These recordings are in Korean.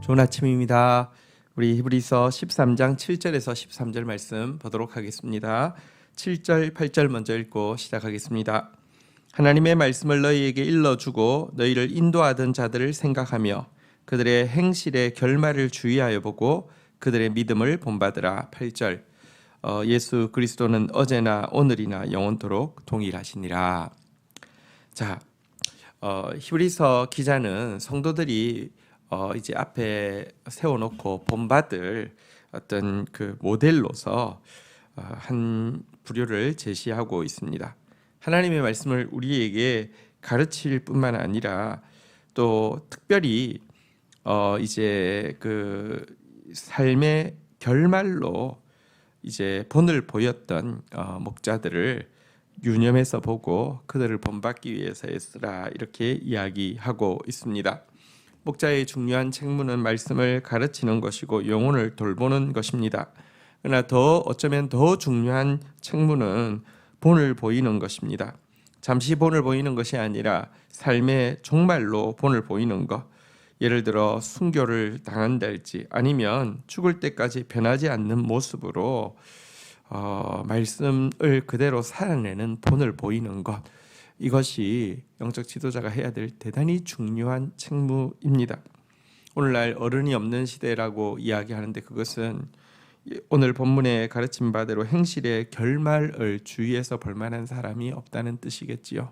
좋은 아침입니다. 우리 히브리서 13장 7절에서 13절 말씀 보도록 하겠습니다. 7절, 8절 먼저 읽고 시작하겠습니다. 하나님의 말씀을 너희에게 일러주고 너희를 인도하던 자들을 생각하며 그들의 행실의 결말을 주의하여 보고 그들의 믿음을 본받으라. 8절. 예수 그리스도는 어제나 오늘이나 영원토록 동일하시니라. 자, 히브리서 기자는 성도들이 이제 앞에 세워놓고 본받을 어떤 그 모델로서 한 부류를 제시하고 있습니다. 하나님의 말씀을 우리에게 가르칠 뿐만 아니라 또 특별히 이제 그 삶의 결말로 이제 본을 보였던 목자들을 유념해서 보고 그들을 본받기 위해서 애쓰라 이렇게 이야기하고 있습니다. 목자의 중요한 책무는 말씀을 가르치는 것이고 영혼을 돌보는 것입니다. 그러나 어쩌면 더 중요한 책무는 본을 보이는 것입니다. 잠시 본을 보이는 것이 아니라 삶의 종말로 본을 보이는 것. 예를 들어 순교를 당한달지 아니면 죽을 때까지 변하지 않는 모습으로 말씀을 그대로 살아내는 본을 보이는 것. 이것이 영적 지도자가 해야 될 대단히 중요한 책무입니다. 오늘날 어른이 없는 시대라고 이야기하는데 그것은 오늘 본문에 가르친 바대로 행실의 결말을 주의해서 볼 만한 사람이 없다는 뜻이겠지요.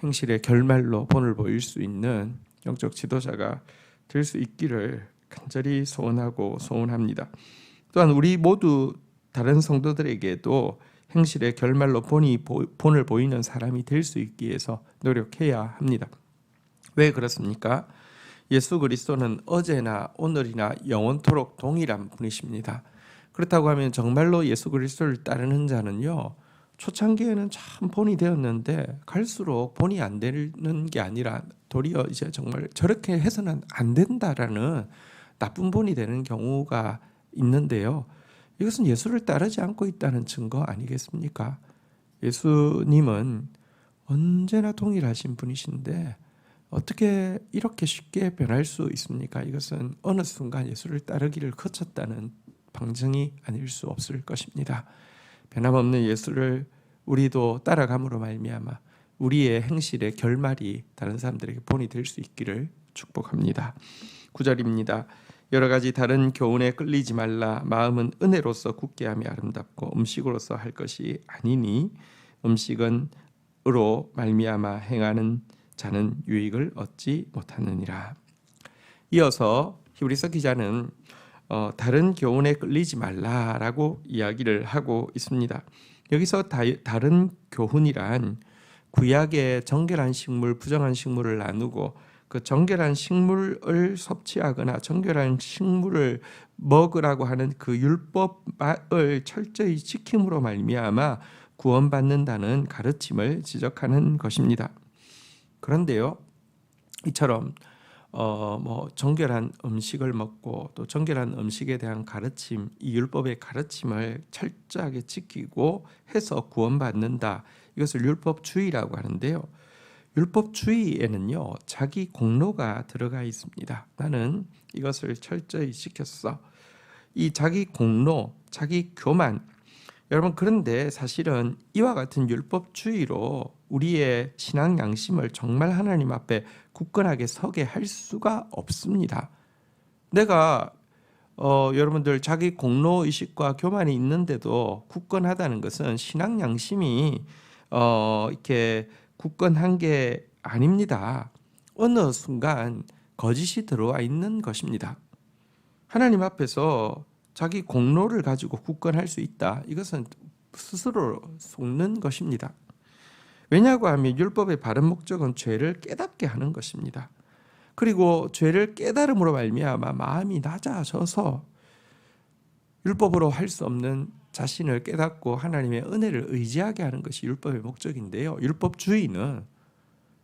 행실의 결말로 본을 보일 수 있는 영적 지도자가 될 수 있기를 간절히 소원하고 소원합니다. 또한 우리 모두 다른 성도들에게도 행실의 결말로 본을 보이는 사람이 될 수 있기 위해서 노력해야 합니다. 왜 그렇습니까? 예수 그리스도는 어제나 오늘이나 영원토록 동일한 분이십니다. 그렇다고 하면 정말로 예수 그리스도를 따르는 자는요, 초창기에는 참 본이 되었는데 갈수록 본이 안 되는 게 아니라 도리어 이제 정말 저렇게 해서는 안 된다라는 나쁜 본이 되는 경우가 있는데요. 이것은 예수를 따르지 않고 있다는 증거 아니겠습니까? 예수님은 언제나 동일하신 분이신데 어떻게 이렇게 쉽게 변할 수 있습니까? 이것은 어느 순간 예수를 따르기를 거쳤다는 방증이 아닐 수 없을 것입니다. 변함없는 예수를 우리도 따라감으로 말미암아 우리의 행실의 결말이 다른 사람들에게 본이 될 수 있기를 축복합니다. 9절입니다. 여러 가지 다른 교훈에 끌리지 말라. 마음은 은혜로서 굳게 하며 아름답고 음식으로서 할 것이 아니니 음식은으로 말미암아 행하는 자는 유익을 얻지 못하느니라. 이어서 히브리서 기자는 다른 교훈에 끌리지 말라라고 이야기를 하고 있습니다. 여기서 다른 교훈이란 구약의 정결한 식물, 부정한 식물을 나누고 그 정결한 식물을 섭취하거나 정결한 식물을 먹으라고 하는 그 율법을 철저히 지킴으로 말미암아 구원받는다는 가르침을 지적하는 것입니다. 그런데요, 이처럼 정결한 음식을 먹고 또 정결한 음식에 대한 가르침, 이 율법의 가르침을 철저하게 지키고 해서 구원받는다. 이것을 율법주의라고 하는데요. 율법주의에는요, 자기 공로가 들어가 있습니다. 나는 이것을 철저히 지켰어. 이 자기 공로, 자기 교만. 여러분, 그런데 사실은 이와 같은 율법주의로 우리의 신앙 양심을 정말 하나님 앞에 굳건하게 서게 할 수가 없습니다. 내가 여러분들 자기 공로 의식과 교만이 있는데도 굳건하다는 것은 신앙 양심이 이렇게 굳건한 게 아닙니다. 어느 순간 거짓이 들어와 있는 것입니다. 하나님 앞에서 자기 공로를 가지고 굳건할 수 있다. 이것은 스스로 속는 것입니다. 왜냐고 하면 율법의 바른 목적은 죄를 깨닫게 하는 것입니다. 그리고 죄를 깨달음으로 말미암아 마음이 낮아져서 율법으로 할 수 없는 자신을 깨닫고 하나님의 은혜를 의지하게 하는 것이 율법의 목적인데요. 율법주의는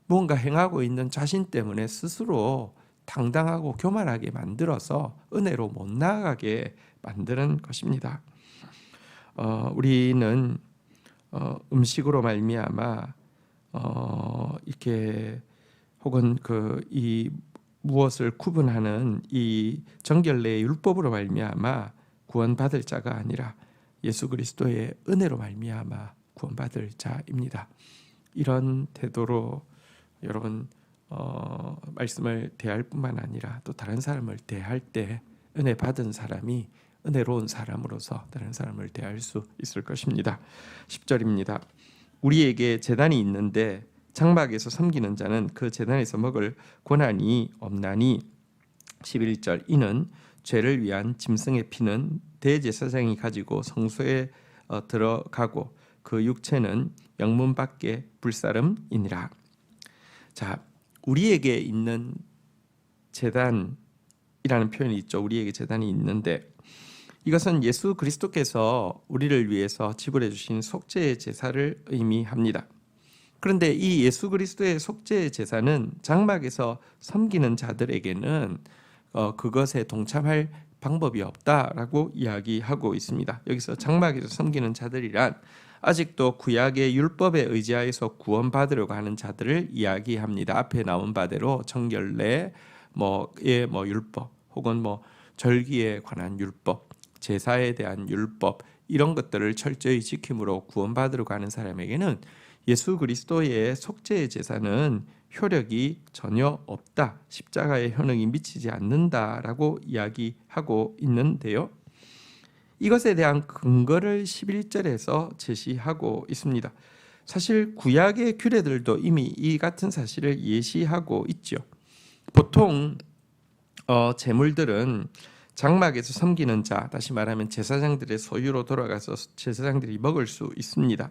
무언가 행하고 있는 자신 때문에 스스로 당당하고 교만하게 만들어서 은혜로 못 나아가게 만드는 것입니다. 우리는 음식으로 말미암아 이렇게 혹은 이 무엇을 구분하는 이 정결례의 율법으로 말미암아 구원받을 자가 아니라 예수 그리스도의 은혜로 말미암아 구원받을 자입니다. 이런 태도로 여러분 말씀을 대할 뿐만 아니라 또 다른 사람을 대할 때 은혜 받은 사람이 은혜로운 사람으로서 다른 사람을 대할 수 있을 것입니다. 10절입니다. 우리에게 제단이 있는데 장막에서 섬기는 자는 그 제단에서 먹을 권한이 없나니 11절 이는 죄를 위한 짐승의 피는 대제사장이 가지고 성소에 들어가고 그 육체는 영문 밖에 불사름이니라. 자, 우리에게 있는 제단이라는 표현이 있죠. 우리에게 제단이 있는데 이것은 예수 그리스도께서 우리를 위해서 지불해 주신 속죄의 제사를 의미합니다. 그런데 이 예수 그리스도의 속죄의 제사는 장막에서 섬기는 자들에게는 그것에 동참할 방법이 없다라고 이야기하고 있습니다. 여기서 장막에서 섬기는 자들이란 아직도 구약의 율법에 의지하여서 구원받으려고 하는 자들을 이야기합니다. 앞에 나온 바대로 정결례, 율법, 혹은 절기에 관한 율법, 제사에 대한 율법 이런 것들을 철저히 지킴으로 구원받으려고 하는 사람에게는 예수 그리스도의 속죄의 제사는 효력이 전혀 없다. 십자가의 효능이 미치지 않는다라고 이야기하고 있는데요. 이것에 대한 근거를 11절에서 제시하고 있습니다. 사실 구약의 규례들도 이미 이 같은 사실을 예시하고 있죠. 보통 제물들은 장막에서 섬기는 자, 다시 말하면 제사장들의 소유로 돌아가서 제사장들이 먹을 수 있습니다.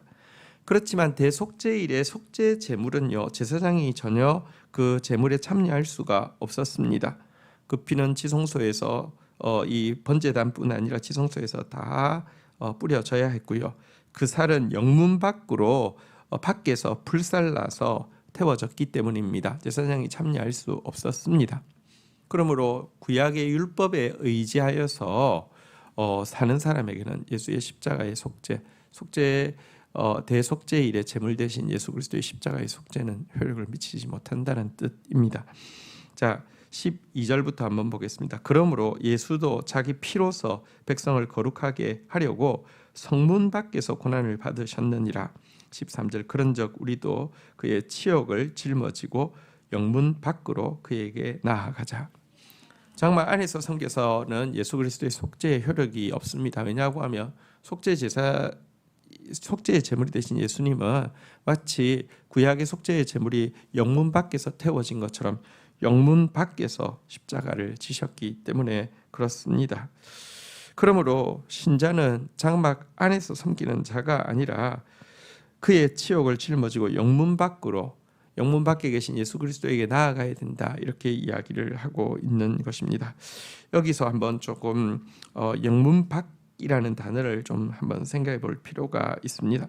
그렇지만 대속죄일의 속죄 제물은요, 제사장이 전혀 그 제물에 참여할 수가 없었습니다. 그 피는 지성소에서 이 번제단뿐 아니라 지성소에서 다 뿌려져야 했고요. 그 살은 영문 밖으로 밖에서 불살라서 태워졌기 때문입니다. 제사장이 참여할 수 없었습니다. 그러므로 구약의 율법에 의지하여서 사는 사람에게는 예수의 십자가의 속죄 대속죄일의 제물 대신 예수 그리스도의 십자가의 속죄는 효력을 미치지 못한다는 뜻입니다. 자, 12절부터 한번 보겠습니다. 그러므로 예수도 자기 피로서 백성을 거룩하게 하려고 성문 밖에서 고난을 받으셨느니라. 13절 그런즉 우리도 그의 치욕을 짊어지고 영문 밖으로 그에게 나아가자. 장막 안에서 섬겨서는 예수 그리스도의 속죄의 효력이 없습니다. 왜냐하고 하면 속죄의 제물이 되신 예수님은 마치 구약의 속죄의 제물이 영문 밖에서 태워진 것처럼 영문 밖에서 십자가를 지셨기 때문에 그렇습니다. 그러므로 신자는 장막 안에서 섬기는 자가 아니라 그의 치욕을 짊어지고 영문 밖에 계신 예수 그리스도에게 나아가야 된다, 이렇게 이야기를 하고 있는 것입니다. 여기서 한번 조금 영문 밖이라는 단어를 좀 한번 생각해 볼 필요가 있습니다.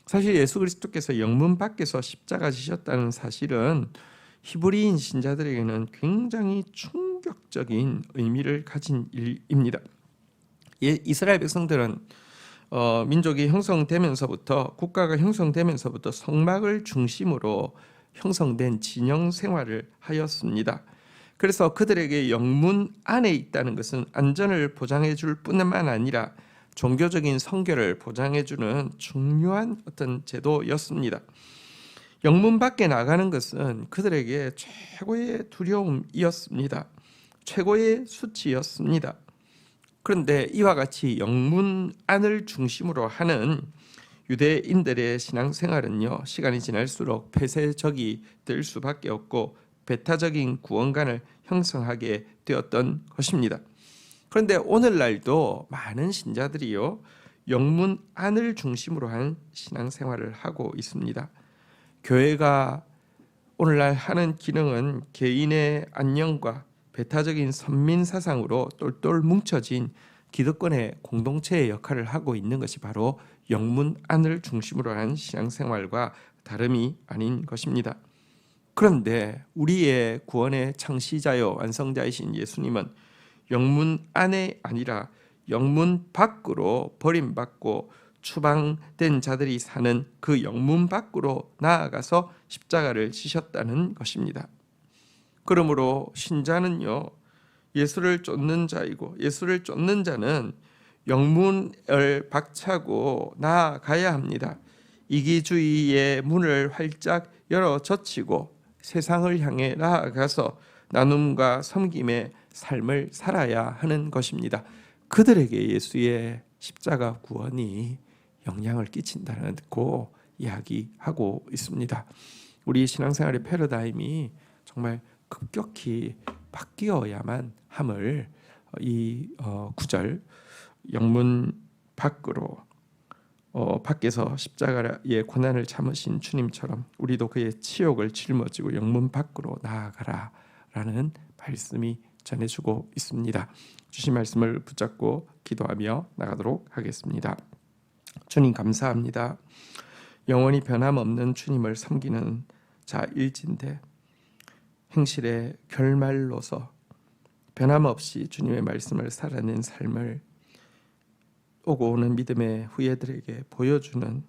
사실 예수 그리스도께서 영문 밖에서 십자가 지셨다는 사실은 히브리인 신자들에게는 굉장히 충격적인 의미를 가진 일입니다. 이스라엘 백성들은 민족이 형성되면서부터, 국가가 형성되면서부터 성막을 중심으로 형성된 진영 생활을 하였습니다. 그래서 그들에게 영문 안에 있다는 것은 안전을 보장해 줄 뿐만 아니라 종교적인 성결을 보장해 주는 중요한 어떤 제도였습니다. 영문 밖에 나가는 것은 그들에게 최고의 두려움이었습니다. 최고의 수치였습니다. 그런데 이와 같이 영문 안을 중심으로 하는 유대인들의 신앙생활은요, 시간이 지날수록 폐쇄적이 될 수밖에 없고 배타적인 구원관을 형성하게 되었던 것입니다. 그런데 오늘날도 많은 신자들이요, 영문 안을 중심으로 한 신앙생활을 하고 있습니다. 교회가 오늘날 하는 기능은 개인의 안녕과 배타적인 선민 사상으로 똘똘 뭉쳐진 기득권의 공동체의 역할을 하고 있는 것이 바로 영문 안을 중심으로 한 신앙생활과 다름이 아닌 것입니다. 그런데 우리의 구원의 창시자요 완성자이신 예수님은 영문 안에 아니라 영문 밖으로 버림받고 추방된 자들이 사는 그 영문 밖으로 나아가서 십자가를 지셨다는 것입니다. 그러므로 신자는요, 예수를 쫓는 자이고, 예수를 쫓는 자는 영문을 박차고 나아가야 합니다. 이기주의의 문을 활짝 열어 젖히고 세상을 향해 나아가서 나눔과 섬김의 삶을 살아야 하는 것입니다. 그들에게 예수의 십자가 구원이 영향을 끼친다고 이야기하고 있습니다. 우리 신앙생활의 패러다임이 정말 급격히 바뀌어야만 함을 이 구절, 영문 밖으로 밖에서 십자가의 고난을 참으신 주님처럼 우리도 그의 치욕을 짊어지고 영문 밖으로 나아가라라는 말씀이 전해주고 있습니다. 주신 말씀을 붙잡고 기도하며 나가도록 하겠습니다. 주님 감사합니다. 영원히 변함없는 주님을 섬기는 자일진데 행실의 결말로서 변함없이 주님의 말씀을 살아낸 삶을 오고 오는 믿음의 후예들에게 보여주는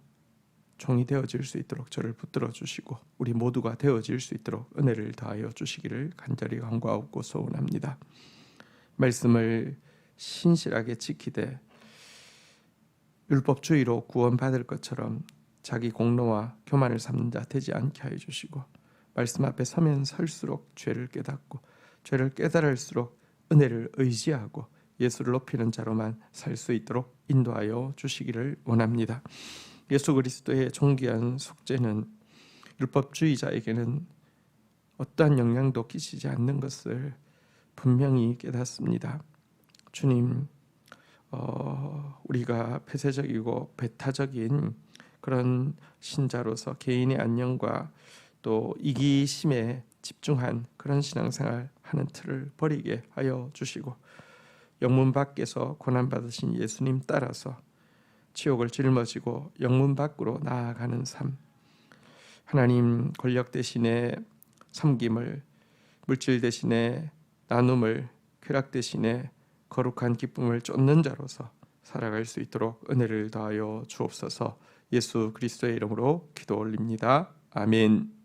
종이 되어질 수 있도록 저를 붙들어 주시고 우리 모두가 되어질 수 있도록 은혜를 더하여 주시기를 간절히 간구하고 소원합니다. 말씀을 신실하게 지키되 율법주의로 구원받을 것처럼 자기 공로와 교만을 삼는 자 되지 않게 하여 주시고 말씀 앞에 서면 설수록 죄를 깨닫고 죄를 깨달을수록 은혜를 의지하고 예수를 높이는 자로만 살 수 있도록 인도하여 주시기를 원합니다. 예수 그리스도의 존귀한 속죄는 율법주의자에게는 어떠한 영향도 끼치지 않는 것을 분명히 깨닫습니다. 주님, 우리가 폐쇄적이고 배타적인 그런 신자로서 개인의 안녕과 또 이기심에 집중한 그런 신앙생활 하는 틀을 버리게 하여 주시고 영문 밖에서 고난받으신 예수님 따라서 치욕을 짊어지고 영문 밖으로 나아가는 삶, 하나님 권력 대신에 섬김을, 물질 대신에 나눔을, 쾌락 대신에 거룩한 기쁨을 쫓는 자로서 살아갈 수 있도록 은혜를 더하여 주옵소서. 예수 그리스도의 이름으로 기도 올립니다. 아멘.